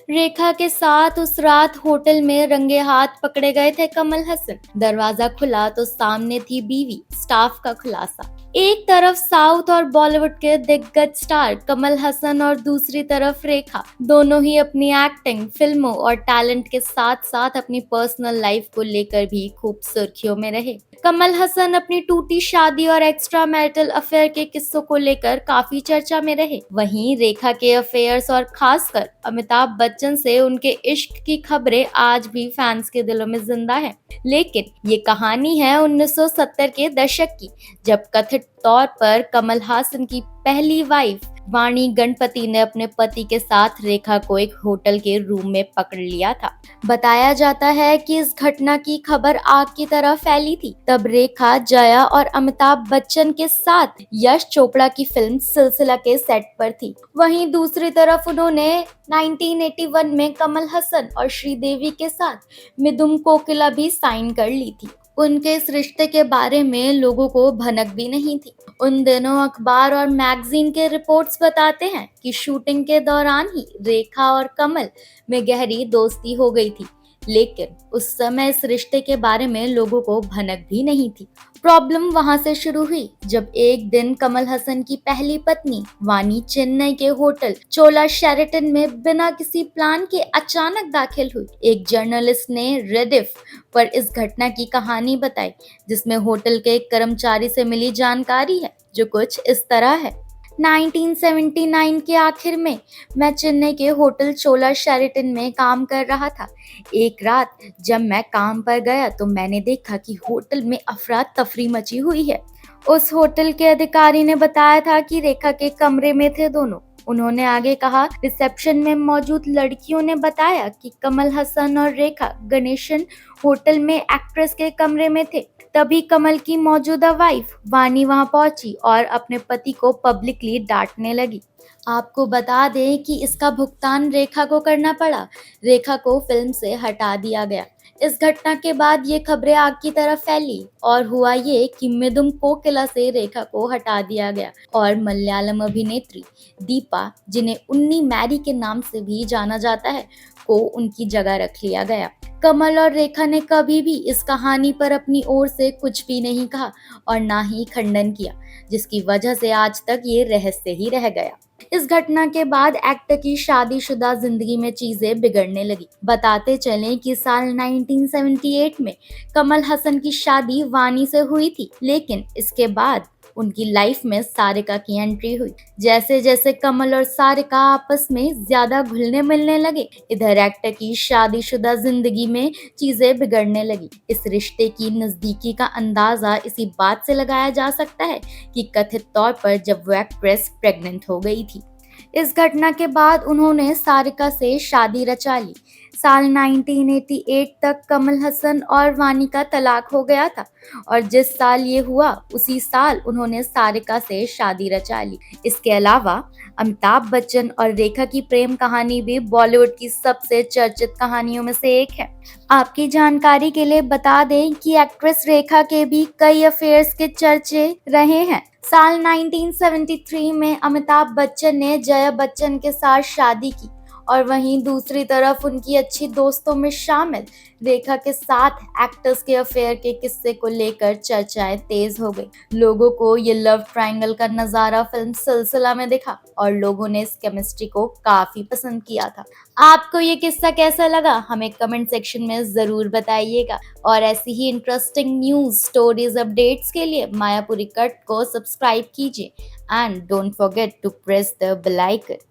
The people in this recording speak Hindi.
रेखा के साथ उस रात होटल में रंगे हाथ पकड़े गए थे कमल हसन। दरवाजा खुला तो सामने थी बीवी, स्टाफ का खुलासा। एक तरफ साउथ और बॉलीवुड के दिग्गज स्टार कमल हसन और दूसरी तरफ रेखा। दोनों ही अपनी एक्टिंग, फिल्मों और टैलेंट के साथ साथ अपनी पर्सनल लाइफ को लेकर भी खूब सुर्खियों में रहे। कमल हसन अपनी टूटी शादी और एक्स्ट्रा मैरिटल अफेयर के किस्सों को लेकर काफी चर्चा में रहे। वहीं रेखा के अफेयर्स और खासकर अमिताभ बच्चन से उनके इश्क की खबरें आज भी फैंस के दिलों में जिंदा है। लेकिन ये कहानी है 1970 के दशक की, जब कथित तौर पर कमल हासन की पहली वाइफ वाणी गणपति ने अपने पति के साथ रेखा को एक होटल के रूम में पकड़ लिया था। बताया जाता है कि इस घटना की खबर आग की तरह फैली थी। तब रेखा, जया और अमिताभ बच्चन के साथ यश चोपड़ा की फिल्म सिलसिला के सेट पर थी। वहीं दूसरी तरफ उन्होंने 1981 में कमल हसन और श्रीदेवी के साथ मिथुन कोकिला भी साइन कर ली थी। उनके इस रिश्ते के बारे में लोगों को भनक भी नहीं थी। उन दिनों अखबार और मैगजीन के रिपोर्ट्स बताते हैं कि शूटिंग के दौरान ही रेखा और कमल में गहरी दोस्ती हो गई थी। लेकिन उस समय इस रिश्ते के बारे में लोगों को भनक भी नहीं थी। प्रॉब्लम वहां से शुरू हुई जब एक दिन कमल हसन की पहली पत्नी वानी चेन्नई के होटल चोला शेरेटन में बिना किसी प्लान के अचानक दाखिल हुई। एक जर्नलिस्ट ने रेडिफ पर इस घटना की कहानी बताई, जिसमें होटल के एक कर्मचारी से मिली जानकारी है, जो कुछ इस तरह है। 1979 के आखिर में मैं चेन्नई के होटल चोला शेरेटन में काम कर रहा था। एक रात जब मैं काम पर गया तो मैंने देखा कि होटल में अफरा तफरी मची हुई है। उस होटल के अधिकारी ने बताया था कि रेखा के कमरे में थे दोनों। उन्होंने आगे कहा, रिसेप्शन में मौजूद लड़कियों ने बताया कि कमल हसन और रेखा गणेशन होटल में एक्ट्रेस के कमरे में थे। तभी कमल की मौजूदा वाइफ वानी वहां पहुंची और अपने पति को पब्लिकली डांटने लगी। आपको बता दें कि इसका भुगतान रेखा को करना पड़ा। रेखा को फिल्म से हटा दिया गया। इस घटना के बाद ये खबरें आग की तरह फैली और हुआ ये कि मिथुन कोकिला से रेखा को हटा दिया गया और मलयालम अभिनेत्री दीपा, जिन्हें उन्नी मैरी के नाम से भी जाना जाता है, को उनकी जगह रख लिया गया। कमल और रेखा ने कभी भी इस कहानी पर अपनी ओर से कुछ भी नहीं कहा और ना ही खंडन किया, जिसकी वजह से आज तक ये रहस्य ही रह गया। इस घटना के बाद एक्टर की शादीशुदा जिंदगी में चीजें बिगड़ने लगी। बताते चलें कि साल 1978 में कमल हसन की शादी वानी से हुई थी, लेकिन इसके बाद उनकी लाइफ में सारिका की एंट्री हुई। जैसे जैसे कमल और सारिका आपस में ज्यादा घुलने मिलने लगे, इधर एक्टर की शादीशुदा जिंदगी में चीजें बिगड़ने लगी। इस रिश्ते की नजदीकी का अंदाजा इसी बात से लगाया जा सकता है कि कथित तौर पर जब वो एक्ट्रेस प्रेग्नेंट हो गई थी। इस घटना के बाद उन्होंने सारिका से शादी रचा ली। साल 1988 तक कमल हसन और वानी का तलाक हो गया था और जिस साल ये हुआ उसी साल उन्होंने सारिका से शादी रचा ली। इसके अलावा अमिताभ बच्चन और रेखा की प्रेम कहानी भी बॉलीवुड की सबसे चर्चित कहानियों में से एक है। आपकी जानकारी के लिए बता दें कि एक्ट्रेस रेखा के भी कई अफेयर्स के चर्चे रहे हैं। साल 1973 में अमिताभ बच्चन ने जया बच्चन के साथ शादी की और वहीं दूसरी तरफ उनकी अच्छी दोस्तों में शामिल रेखा के साथ एक्टर्स के अफेयर के किस्से को लेकर चर्चाएं तेज हो गई। लोगों को ये लव ट्रायंगल का नजारा फिल्म सिलसिला में दिखा और लोगों ने इस केमिस्ट्री को काफी पसंद किया था। आपको ये किस्सा कैसा लगा, हमें कमेंट सेक्शन में जरूर बताइएगा और ऐसी ही इंटरेस्टिंग न्यूज, स्टोरीज, अपडेट्स के लिए मायापुरी कट को सब्सक्राइब कीजिए and don't forget to press the bell icon.